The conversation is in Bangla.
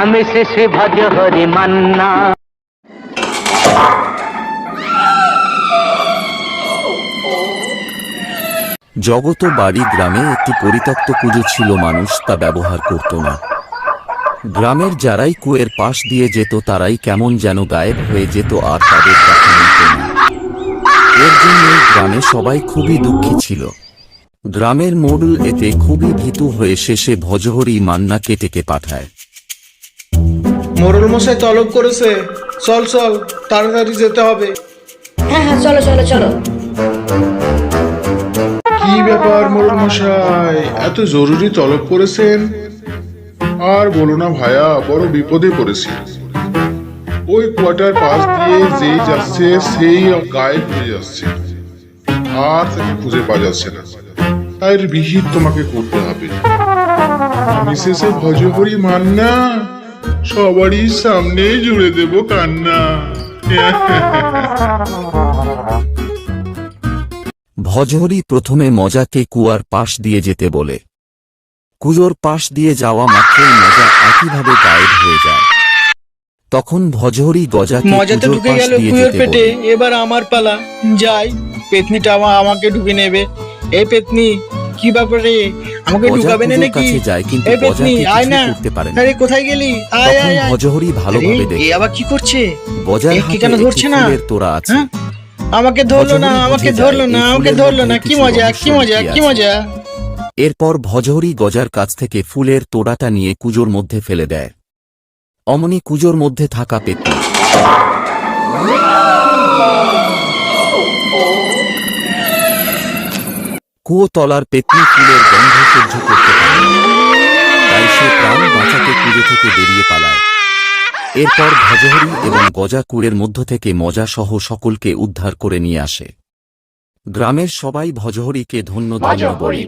আমি শেষে ভজহরি মান্না। জগত বাড়ি গ্রামে একটি পরিত্যক্ত কুয়ো ছিল, মানুষ তা ব্যবহার করত না। গ্রামের যারাই কুয়োর পাশ দিয়ে যেত তারাই কেমন যেন গায়েব হয়ে যেত আর তাদের দেখা মিলত না। এর জন্য গ্রামে সবাই খুবই দুঃখী ছিল। গ্রামের মোড়ল এতে খুবই ভীতু হয়ে শেষে ভজহরি মান্নাকে ডেকে পাঠায়। মোড়ল মশাই তলব করেছে, চল চল তাড়াতাড়ি যেতে হবে। হ্যাঁ হ্যাঁ, চলো চলো চলো। কি ব্যাপার মোড়ল মশাই, এত জরুরি তলব করেছেন? আর বলো না ভাইয়া, বড় বিপদে পড়েছি। ওই কোয়ার্টার পাশ দিয়ে যেই যাচ্ছে সেই গায়েব হয়ে যাচ্ছে, আর তাকে খুঁজে পাওয়া যাচ্ছে না। তাই বিহিত তোমাকে করতে হবে। আমি শেষে ভজহরি মান্না, সবারই সামনে জুড়ে দেব কান্না। ভজহরি প্রথমে মজাকে কুয়ার পাশ দিয়ে যেতে বলে। কুয়োর পাশ দিয়ে যাওয়া মাত্রই মজা একইভাবে গায়েব হয়ে যায়। তখন ভজহরি গজাকে মজাতে কুয়োর ঢুকে পাশ গেল দিয়ে কুয়োর যেতে পেটে, বলে। এবার আমার পালা। যাই, পেতনিটা আমাকে ঢুকে নেবে। এই পেতনি, কি ব্যাপারে, আমাকে গজা ঢুকাবে না কুয়োর নাকি? কাছে যায়, কিন্তু এই গজা পেতনি, আয় কিছুই না। করতে পারে না। আরে কোথায় গেলি? আয় তখন আয় আয়। ভজহরি ভালোভাবে আরে, দেখে এ আবার কি করছে? গজার এ কি হাতে কেন একটি ধরছে না? ফুলের তোড়া আছে। হ্যাঁ? আমাকে ধরলো না, ভজহরি আমাকে বুঝে ধরলো যায় না, এই আমাকে ফুলের ধরলো মধ্যে না। কি কিছু মজা, রহস্য কি মজা, লুকিয়ে কি আছে। মজা। এরপর ভজহরি গজার কাছ থেকে ফুলের তোড়াটা নিয়ে কুয়োর মধ্যে ফেলে দেয়। অমনি কুয়োর মধ্যে থাকা পেতনি কুয়ো তলার পেতনি ফুলের গন্ধ সহ্য করতে পারে না। তাই সে প্রাণ বাঁচাতে কুয়ো থেকে বেরিয়ে পালায়। এরপর ভজহরি এবং গজা কুয়োর মধ্য থেকে মজা সহ সকলকে উদ্ধার করে নিয়ে আসে। গ্রামের সবাই ভজহরিকে ধন্য ধন্য বলে।